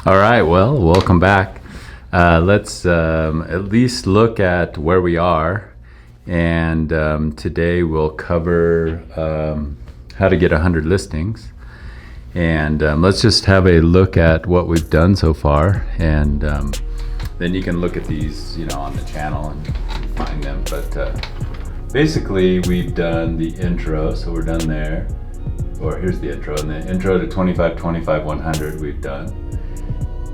All right, well, welcome back. Let's at least look at where we are. And today we'll cover how to get 100 listings. And let's just have a look at what we've done so far. And then you can look at these, on the channel and find them. But basically, we've done the intro, so we're done there. Or here's the intro. And the intro to 25, 25, 100 we've done.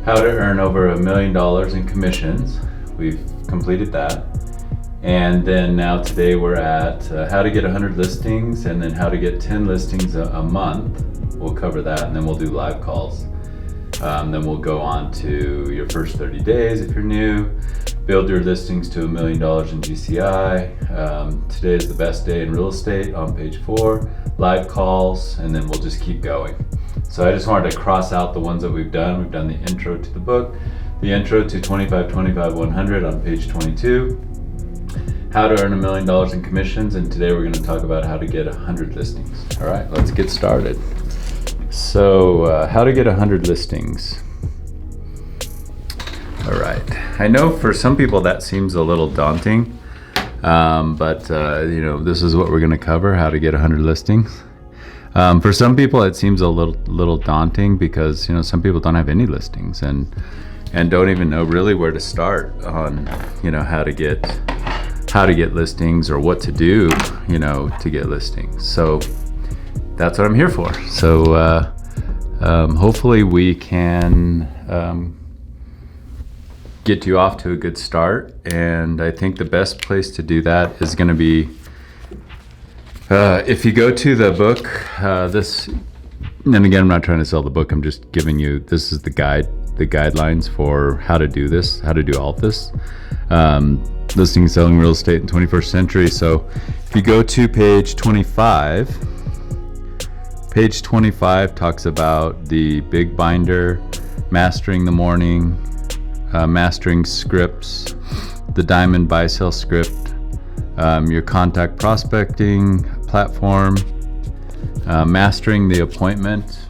How to earn over $1 million in commissions. We've completed that. And then now today we're at how to get 100 listings and then how to get 10 listings a month. We'll cover that, and then we'll do live calls. Then we'll go on to your first 30 days if you're new. Build your listings to $1 million in GCI. Today is the best day in real estate on page 4. Live calls, and then we'll just keep going. So I just wanted to cross out the ones that we've done. We've done the intro to the book, the intro to 25, 25, 100 on page 22, how to earn $1 million in commissions, and today we're going to talk about how to get 100 listings. All right, let's get started. So how to get 100 listings. All right, I know for some people that seems a little daunting, but this is what we're going to cover, how to get 100 listings. For some people, it seems a little daunting because some people don't have any listings and don't even know really where to start on how to get listings or what to do to get listings. So that's what I'm here for. So hopefully we can get you off to a good start. And I think the best place to do that is going to be if you go to the book, and again, I'm not trying to sell the book. I'm just giving you, this is the guidelines for how to do this, how to do all this. Listing and selling real estate in 21st century. So if you go to page 25, page 25 talks about the big binder, mastering the morning, mastering scripts, the diamond buy sell script, your contact prospecting platform, mastering the appointment,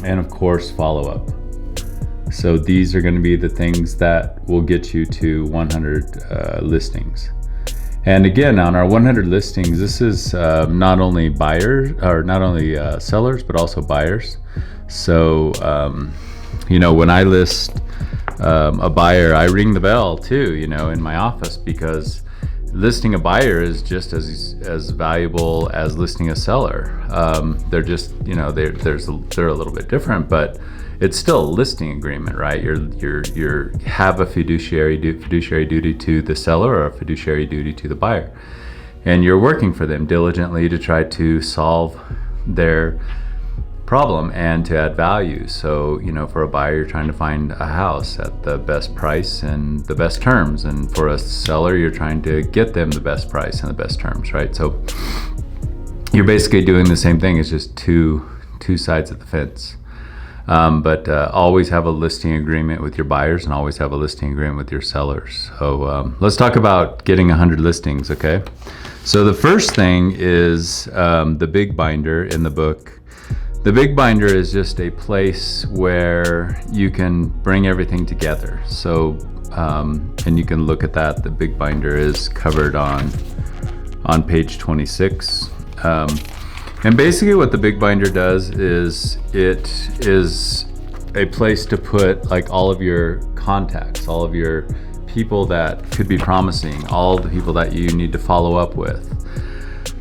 and of course follow-up. So these are going to be the things that will get you to 100 listings. And again, on our 100 listings, this is not only buyers or not only sellers, but also buyers. So when I list a buyer, I ring the bell too, in my office, because listing a buyer is just as valuable as listing a seller. They're just, they're a little bit different, but it's still a listing agreement, right? You have a fiduciary duty to the seller or a fiduciary duty to the buyer, and you're working for them diligently to try to solve their problem and to add value. So for a buyer, you're trying to find a house at the best price and the best terms, and for a seller, you're trying to get them the best price and the best terms, right? So you're basically doing the same thing. It's just two sides of the fence. But always have a listing agreement with your buyers and always have a listing agreement with your sellers. So let's talk about getting 100 listings, okay? So the first thing is the big binder in the book. The big binder is just a place where you can bring everything together. So, and you can look at that. The big binder is covered on page 26. And basically what the big binder does is it is a place to put like all of your contacts, all of your people that could be promising, all the people that you need to follow up with.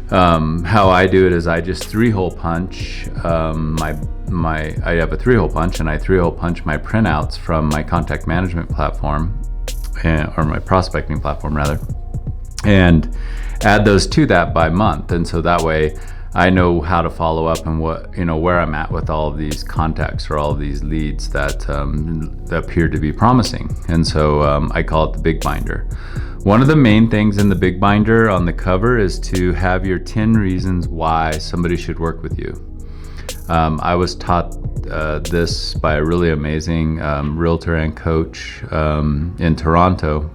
How I do it is I just 3-hole punch I have a 3-hole punch, and I 3-hole punch my printouts from my contact management platform, or my prospecting platform rather, and add those to that by month. And so that way I know how to follow up and what, where I'm at with all of these contacts or all of these leads that appear to be promising. And so I call it the big binder. One of the main things in the big binder on the cover is to have your 10 reasons why somebody should work with you. I was taught this by a really amazing realtor and coach in Toronto.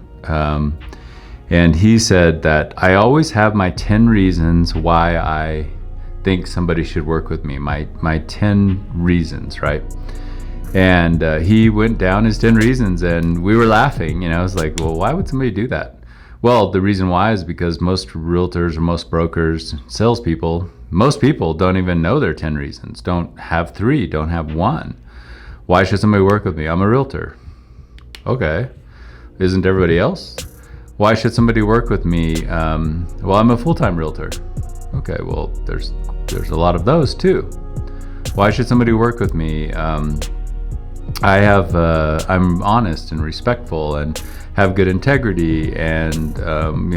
And he said that I always have my 10 reasons why I think somebody should work with me, my 10 reasons, right? And he went down his 10 reasons, and we were laughing. I was like, well, why would somebody do that? Well, the reason why is because most realtors or most brokers, salespeople, most people don't even know their 10 reasons, don't have 3, don't have 1. Why should somebody work with me? I'm a realtor. Okay. Isn't everybody else? Why should somebody work with me? Well, I'm a full-time realtor. Okay, well, there's a lot of those too. Why should somebody work with me? I'm honest and respectful and have good integrity and,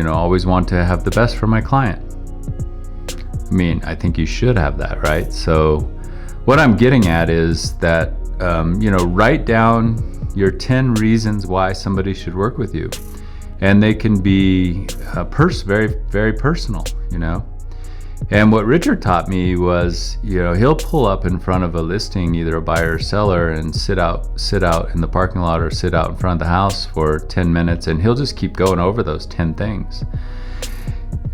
always want to have the best for my client. I mean, I think you should have that, right? So what I'm getting at is that, write down your 10 reasons why somebody should work with you. And they can be very, very personal, And what Richard taught me was, he'll pull up in front of a listing, either a buyer or seller, and sit out in the parking lot or sit out in front of the house for 10 minutes, and he'll just keep going over those 10 things.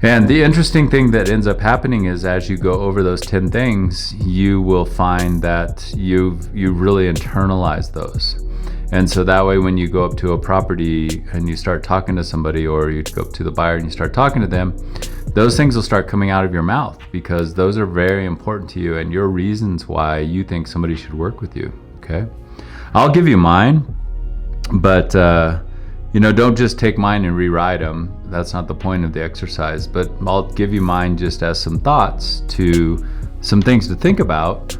And the interesting thing that ends up happening is, as you go over those 10 things, you will find that you really internalize those. And so that way, when you go up to a property and you start talking to somebody, or you go up to the buyer and you start talking to them, those things will start coming out of your mouth, because those are very important to you and your reasons why you think somebody should work with you. Okay. I'll give you mine, but don't just take mine and rewrite them. That's not the point of the exercise, but I'll give you mine just as some thoughts to some things to think about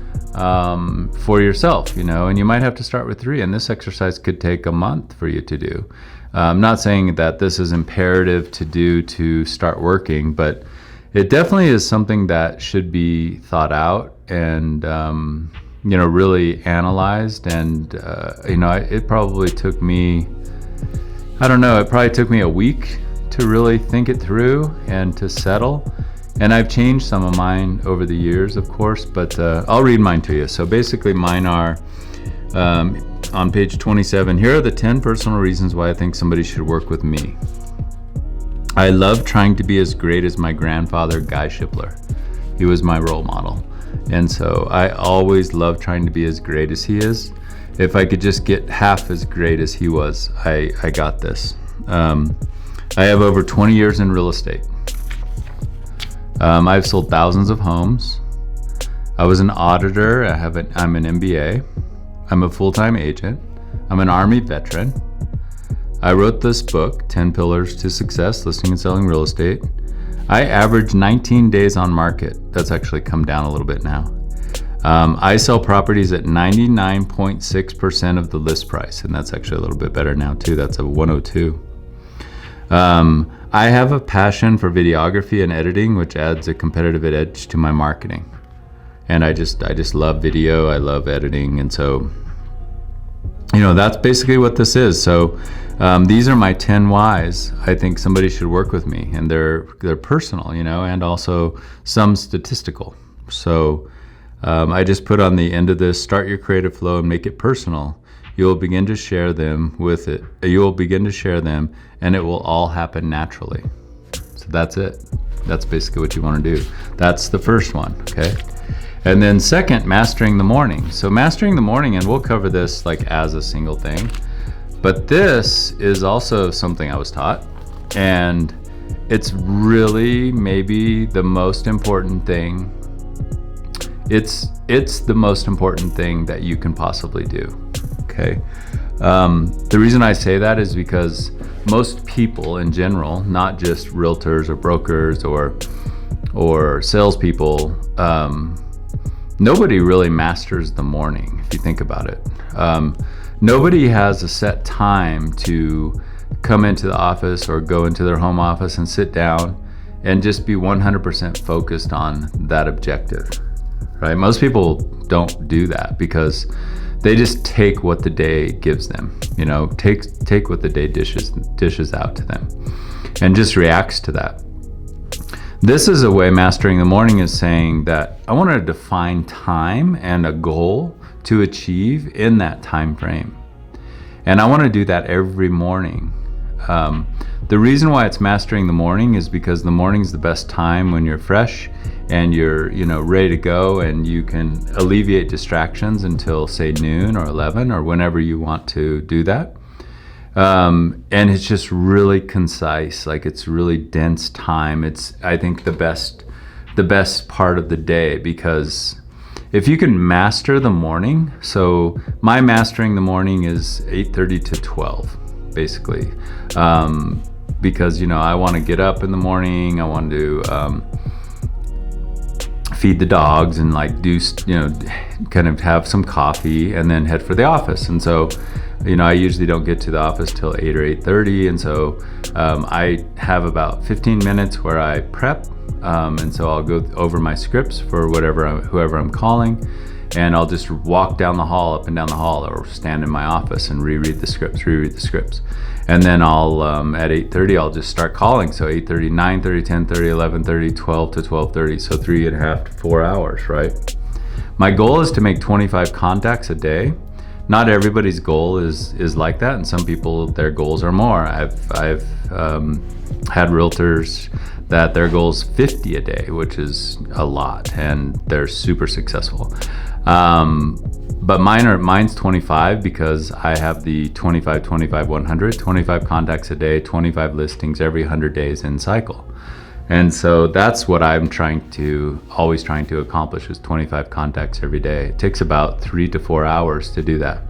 for yourself, and you might have to start with 3, and this exercise could take a month for you to do. I'm not saying that this is imperative to do to start working, but it definitely is something that should be thought out and, really analyzed. And, it probably took me, it probably took me a week to really think it through and to settle. And I've changed some of mine over the years, of course, but I'll read mine to you. So basically mine are, on page 27, here are the 10 personal reasons why I think somebody should work with me. I love trying to be as great as my grandfather, Guy Shipler. He was my role model. And so I always love trying to be as great as he is. If I could just get half as great as he was, I got this. I have over 20 years in real estate. I've sold thousands of homes. I was an auditor. I'm an MBA. I'm a full-time agent. I'm an Army veteran. I wrote this book, 10 Pillars to Success, Listing and Selling Real Estate. I average 19 days on market. That's actually come down a little bit now. I sell properties at 99.6% of the list price, and that's actually a little bit better now too. That's a 102. I have a passion for videography and editing, which adds a competitive edge to my marketing. And I just love video. I love editing. And so, that's basically what this is. So these are my 10 whys I think somebody should work with me. And they're personal, and also some statistical. So I just put on the end of this, start your creative flow and make it personal. You will begin to share them and it will all happen naturally. So that's it. That's basically what you want to do. That's the first one, okay? And then second, mastering the morning. So mastering the morning, and we'll cover this like as a single thing, but this is also something I was taught, and it's really maybe the most important thing. It's the most important thing that you can possibly do, okay? The reason I say that is because most people in general, not just realtors or brokers or salespeople, nobody really masters the morning, if you think about it. Nobody has a set time to come into the office or go into their home office and sit down and just be 100% focused on that objective, right? Most people don't do that because they just take what the day gives them, take what the day dishes out to them and just reacts to that. This is a way mastering the morning is saying that I want to define time and a goal to achieve in that time frame. And I want to do that every morning. The reason why it's mastering the morning is because the morning's the best time when you're fresh and you're, ready to go, and you can alleviate distractions until say noon or 11 or whenever you want to do that. And it's just really concise, like it's really dense time. It's, I think, the best part of the day, because if you can master the morning, so my mastering the morning is 8:30 to 12, basically, because, I want to get up in the morning, I want to feed the dogs and like do, kind of have some coffee and then head for the office. And so, I usually don't get to the office till 8 or 8:30. And so I have about 15 minutes where I prep. And so I'll go over my scripts for whoever I'm calling, and I'll just walk up and down the hall, or stand in my office and reread the scripts. And then I'll, at 8:30, I'll just start calling. So 8:30, 9:30, 10:30, 11:30, 12 to 12:30. So 3.5 to 4 hours, right? My goal is to make 25 contacts a day. Not everybody's goal is like that, and some people, their goals are more. I've had realtors that their goal is 50 a day, which is a lot, and they're super successful. But mine's 25, because I have the 25, 25, 100, 25 contacts a day, 25 listings every 100 days in cycle. And so that's what I'm always trying to accomplish, is 25 contacts every day. It takes about 3 to 4 hours to do that.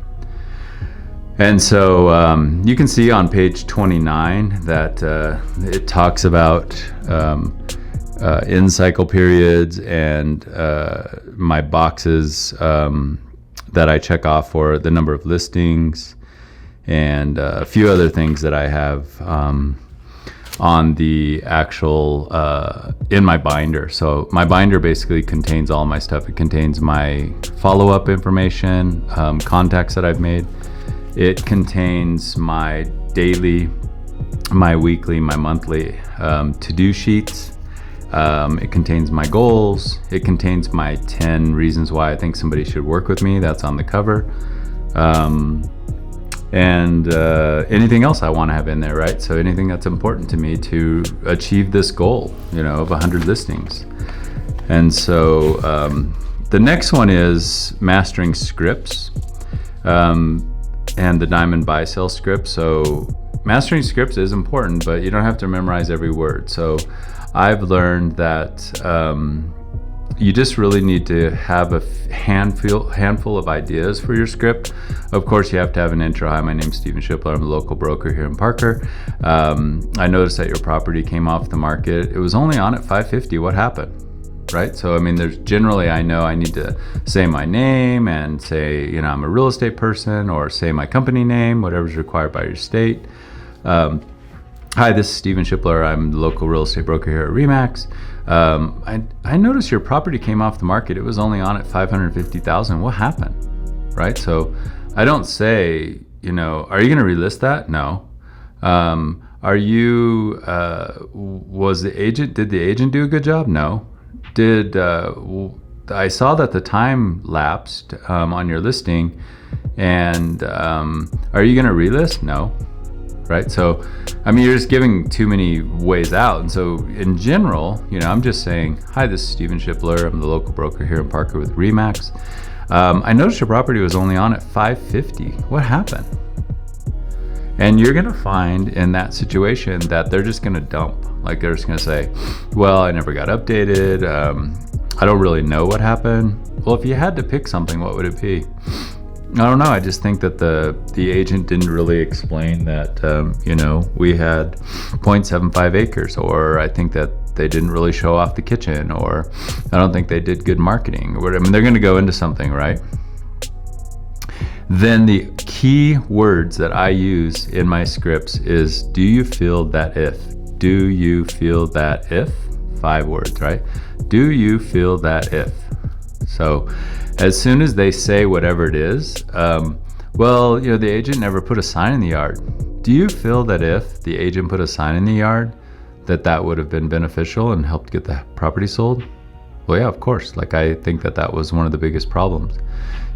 And so you can see on page 29 that it talks about in cycle periods and my boxes that I check off for the number of listings, and a few other things that I have on the actual in my binder. So my binder basically contains all my stuff. It contains my follow-up information, contacts that I've made. It contains my daily, my weekly, my monthly to-do sheets. It contains my goals. It contains my 10 reasons why I think somebody should work with me. That's on the cover. And anything else I want to have in there, right? So anything that's important to me to achieve this goal, of 100 listings. And so the next one is mastering scripts. And the diamond buy sell script. So mastering scripts is important, but you don't have to memorize every word. So I've learned that you just really need to have a handful of ideas for your script. Of course, you have to have an intro. Hi, my name's Stephen Shipler. I'm a local broker here in Parker. I noticed that your property came off the market. It was only on at 550. What happened? Right? So, there's generally, I know I need to say my name and say, I'm a real estate person, or say my company name, whatever's required by your state. Hi, this is Stephen Shipler. I'm the local real estate broker here at RE/MAX. I noticed your property came off the market. It was only on at 550,000. What happened? Right? So I don't say, are you going to relist that? No. Did the agent do a good job? No. I saw that the time lapsed on your listing, and are you going to relist? No. Right? So, you're just giving too many ways out. And so in general, I'm just saying, hi, this is Stephen Shipler. I'm the local broker here in Parker with RE/MAX. I noticed your property was only on at 550. What happened? And you're going to find in that situation that they're just going to dump. Like, they're just going to say, well, I never got updated. I don't really know what happened. Well, if you had to pick something, what would it be? I don't know. I just think that the agent didn't really explain that, we had 0.75 acres, or I think that they didn't really show off the kitchen, or I don't think they did good marketing. They're going to go into something, right? Then the key words that I use in my scripts is, do you feel that if? Do you feel that if? 5 words, right? Do you feel that if? So as soon as they say whatever it is, the agent never put a sign in the yard. Do you feel that if the agent put a sign in the yard, that would have been beneficial and helped get the property sold? Well, yeah, of course. Like, I think that was one of the biggest problems.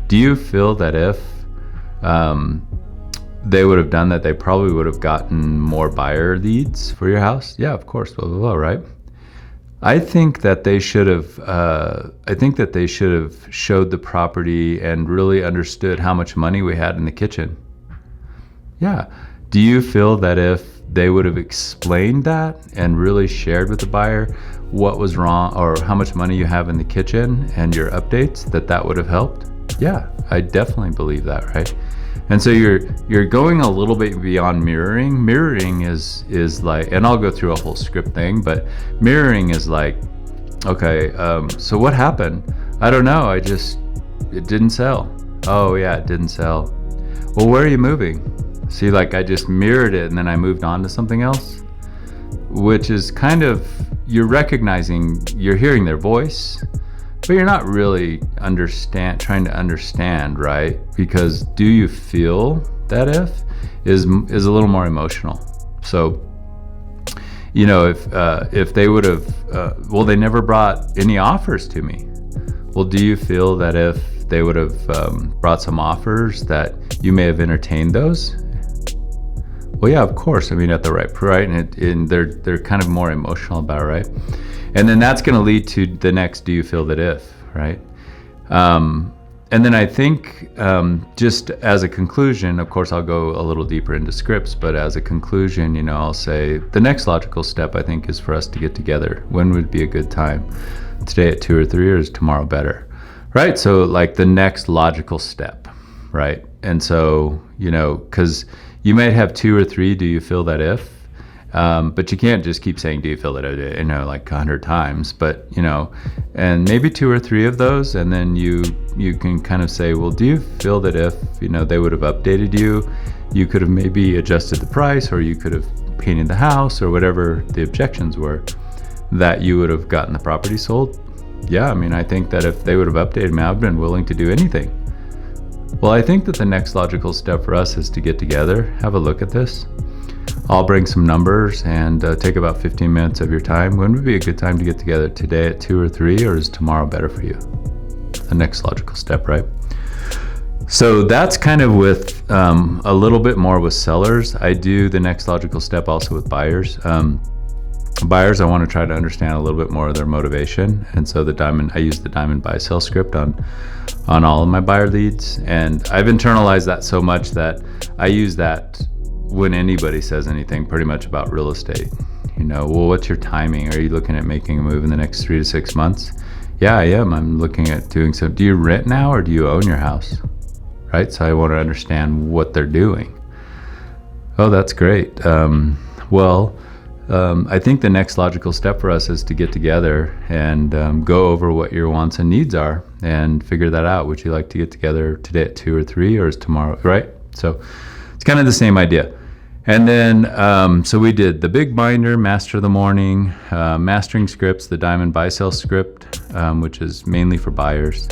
Do you feel that if they would have done that, they probably would have gotten more buyer leads for your house. Yeah, of course, blah, blah, blah, right? I think that they should have. I think that they should have showed the property and really understood how much money we had in the kitchen. Yeah. Do you feel that if they would have explained that and really shared with the buyer what was wrong or how much money you have in the kitchen and your updates, that would have helped? Yeah, I definitely believe that, right? And so you're going a little bit beyond mirroring. Mirroring is like, and I'll go through a whole script thing, but mirroring is like, okay, so what happened? I don't know. It didn't sell. Oh yeah, it didn't sell. Well, where are you moving? See, like I just mirrored it and then I moved on to something else, which is kind of, you're recognizing, you're hearing their voice, but you're not really trying to understand, right? Because do you feel that is a little more emotional. So, you know, if they would have, well, they never brought any offers to me. Well, do you feel that if they would have brought some offers that you may have entertained those? Well, yeah, of course. I mean, at the right, and they're kind of more emotional about it, right? And then that's going to lead to the next, do you feel that if, right? And then I think just as a conclusion, of course, I'll go a little deeper into scripts, but as a conclusion, you know, I'll say the next logical step, I think, is for us to get together. When would be a good time? Today at 2 or 3, or is tomorrow better? Right? So like the next logical step, right? And so, you know, because you might have 2 or 3, do you feel that if? But you can't just keep saying, do you feel that, you know, like 100 times, but, you know, and maybe 2 or 3 of those. And then you can kind of say, well, do you feel that if, you know, they would have updated you, you could have maybe adjusted the price, or you could have painted the house, or whatever the objections were, that you would have gotten the property sold? Yeah. I mean, I think that if they would have updated me, I've been willing to do anything. Well, I think that the next logical step for us is to get together, have a look at this. I'll bring some numbers and take about 15 minutes of your time. When would be a good time to get together? Today at 2 or 3, or is tomorrow better for you? The next logical step, right? So that's kind of with a little bit more with sellers. I do the next logical step also with buyers. Buyers, I want to try to understand a little bit more of their motivation. And so I use the diamond buy sell script on all of my buyer leads. And I've internalized that so much that I use that when anybody says anything pretty much about real estate. You know, well, what's your timing? Are you looking at making a move in the next 3 to 6 months? Yeah, I am. I'm looking at doing some. Do you rent now, or do you own your house? Right? So I want to understand what they're doing. Oh, that's great. I think the next logical step for us is to get together and go over what your wants and needs are and figure that out. Would you like to get together today at 2 or 3, or is tomorrow, right? So it's kind of the same idea. And then, so we did the big binder, master the morning, mastering scripts, the diamond buy sell script, which is mainly for buyers,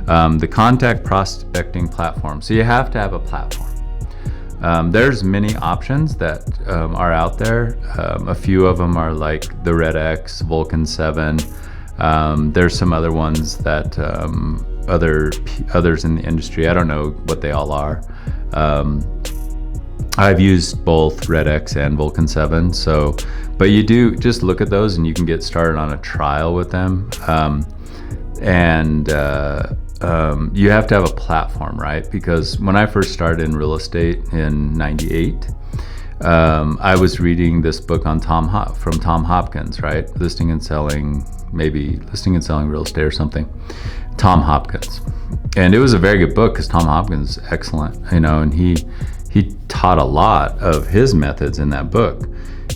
the contact prospecting platform. So you have to have a platform. There's many options that are out there. A few of them are like the Red X, Vulcan 7. There's some other ones that others in the industry, I don't know what they all are. I've used both Red X and Vulcan 7. So, but you do just look at those and you can get started on a trial with them. You have to have a platform, right? Because when I first started in real estate in '98, I was reading this book on from Tom Hopkins, right? Listing and selling real estate or something. Tom Hopkins. And it was a very good book because Tom Hopkins is excellent, you know, and he taught a lot of his methods in that book.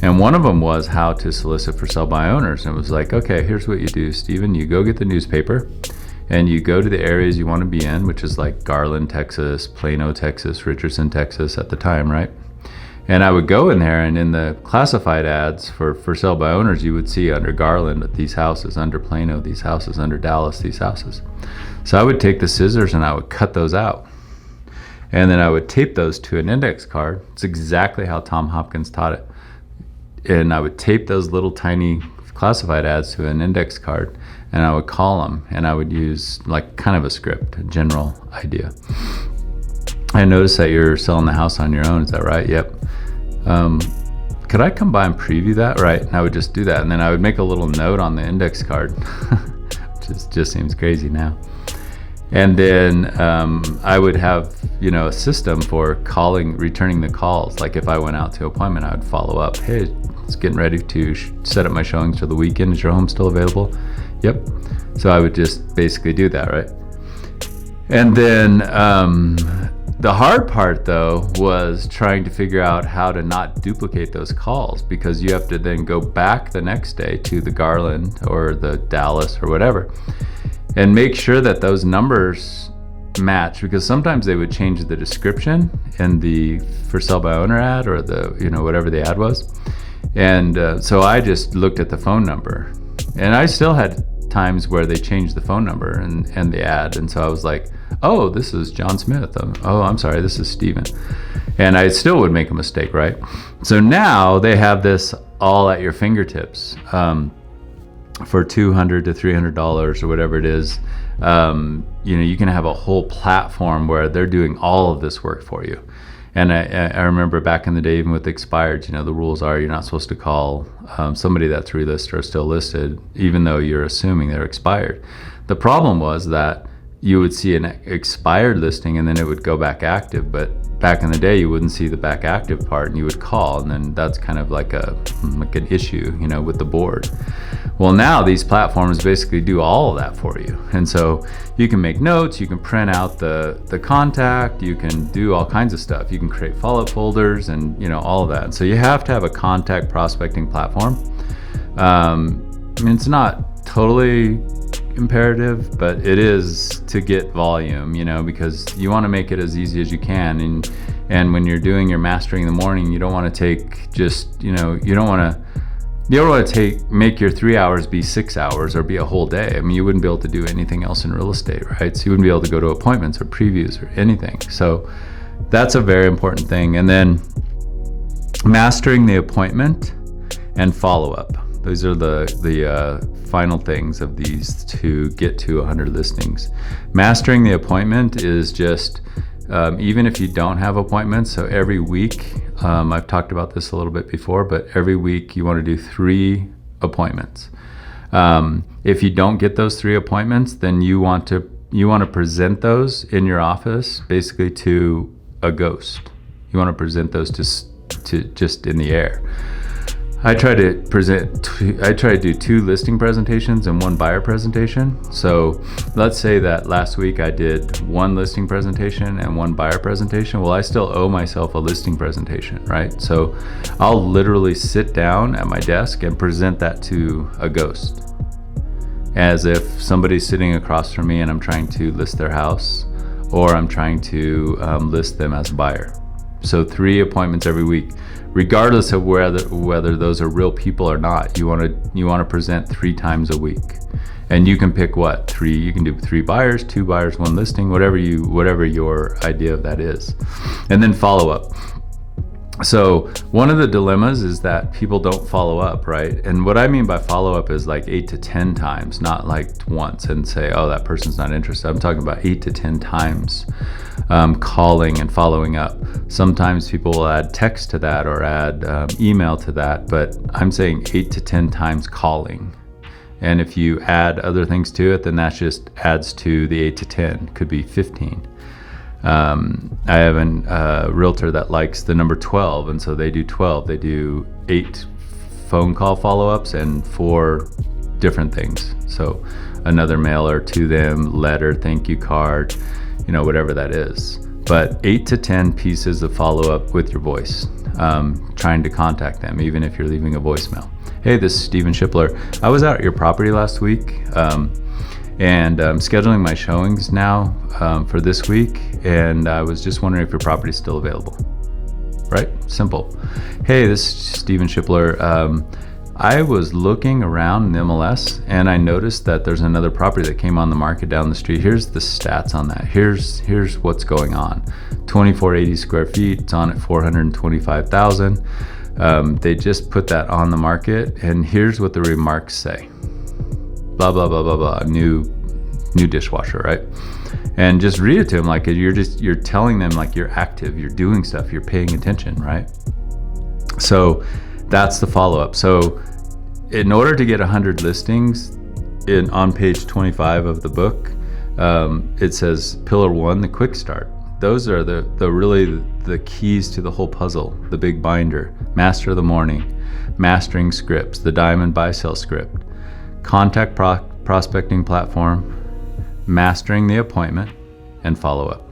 And one of them was how to solicit for sell by owners. And it was like, okay, here's what you do, Stephen. You go get the newspaper and you go to the areas you want to be in, which is like Garland, Texas, Plano, Texas, Richardson, Texas at the time, right? And I would go in there, and in the classified ads for sell by owners, you would see under Garland these houses, under Plano these houses, under Dallas these houses. So I would take the scissors and I would cut those out. And then I would tape those to an index card. It's exactly how Tom Hopkins taught it. And I would tape those little tiny classified ads to an index card, and I would call them, and I would use like kind of a script, a general idea. I noticed that you're selling the house on your own. Is that right? Yep. Could I come by and preview that? Right. And I would just do that. And then I would make a little note on the index card, which just seems crazy now. And then I would have, a system for returning the calls. Like if I went out to an appointment, I would follow up. Hey, it's getting ready to set up my showings for the weekend. Is your home still available? Yep. So I would just basically do that, right? And then the hard part though was trying to figure out how to not duplicate those calls, because you have to then go back the next day to the Garland or the Dallas or whatever and make sure that those numbers match, because sometimes they would change the description in the for sale by owner ad or the whatever the ad was. And so I just looked at the phone number, and I still had times where they changed the phone number and the ad, and so I was like, oh, this is John Smith. Oh, I'm sorry, this is Steven. And I still would make a mistake, right? So now they have this all at your fingertips. For $200 to $300 or whatever it is, you can have a whole platform where they're doing all of this work for you. And I remember back in the day, even with expired, the rules are you're not supposed to call somebody that's relisted or still listed, even though you're assuming they're expired. The problem was that you would see an expired listing and then it would go back active, but back in the day you wouldn't see the back active part, and you would call, and then that's kind of like an issue, with the board. Well, now these platforms basically do all of that for you, and so you can make notes, you can print out the contact, you can do all kinds of stuff, you can create follow-up folders, and all of that. And so you have to have a contact prospecting platform. It's not totally imperative, but it is to get volume, because you want to make it as easy as you can. And when you're doing your mastering in the morning, you don't want to take just, you don't want to make your 3 hours be 6 hours or be a whole day. You wouldn't be able to do anything else in real estate, right? So you wouldn't be able to go to appointments or previews or anything. So that's a very important thing. And then mastering the appointment and follow-up. Those are the final things of these to get to 100 listings. Mastering the appointment is just, even if you don't have appointments, so every week, I've talked about this a little bit before, but every week you want to do 3 appointments. If you don't get those 3 appointments, then you want to present those in your office basically to a ghost. You want to present those to just in the air. I try to do 2 listing presentations and 1 buyer presentation. So let's say that last week I did 1 listing presentation and 1 buyer presentation. Well, I still owe myself a listing presentation, right? So I'll literally sit down at my desk and present that to a ghost, as if somebody's sitting across from me and I'm trying to list their house, or I'm trying to list them as a buyer. So 3 appointments every week. Regardless of whether those are real people or not, you want to present 3 times a week, and you can pick 3. You can do 3 buyers, 2 buyers, 1 listing, whatever your idea of that is, and then follow up. So one of the dilemmas is that people don't follow up, right? And what I mean by follow up is like 8 to 10 times, not like once and say, oh, that person's not interested. I'm talking about 8 to 10 times. Calling and following up. Sometimes people will add text to that or add email to that, but I'm saying 8 to 10 times calling. And if you add other things to it, then that just adds to the 8 to 10. Could be 15. I have a realtor that likes the number 12, and so they do 12. They do 8 phone call follow-ups and 4 different things. So another mailer to them, letter, thank you card, whatever that is. But 8 to 10 pieces of follow-up with your voice, trying to contact them, even if you're leaving a voicemail. Hey, this is Steven Shipler. I was out at your property last week, and I'm scheduling my showings now for this week, and I was just wondering if your property is still available. Right? Simple. Hey, this is Steven Shipler. I was looking around in the MLS, and I noticed that there's another property that came on the market down the street. Here's the stats on that. Here's what's going on. 2480 square feet. It's on at $425,000. They just put that on the market, and here's what the remarks say. Blah blah blah blah blah. New dishwasher, right? and just read it to them like you're telling them like you're active, you're doing stuff, you're paying attention, right? So that's the follow-up. So in order to get 100 listings on page 25 of the book, it says pillar 1, the quick start. Those are the really the keys to the whole puzzle, the big binder. Master of the morning, mastering scripts, the diamond buy sell script, contact prospecting platform, mastering the appointment, and follow up.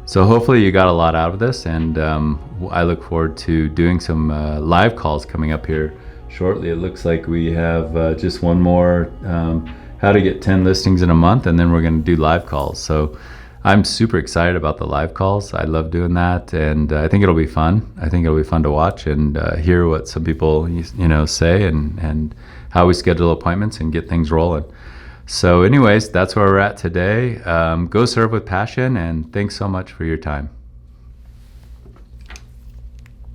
So hopefully you got a lot out of this, and I look forward to doing some live calls coming up here shortly. It looks like we have just one more, how to get 10 listings in a month, and then we're going to do live calls. So I'm super excited about the live calls. I love doing that, and I think it'll be fun. I think it'll be fun to watch and hear what some people say, and how we schedule appointments and get things rolling. So anyways, that's where we're at today. Go serve with passion, and thanks so much for your time.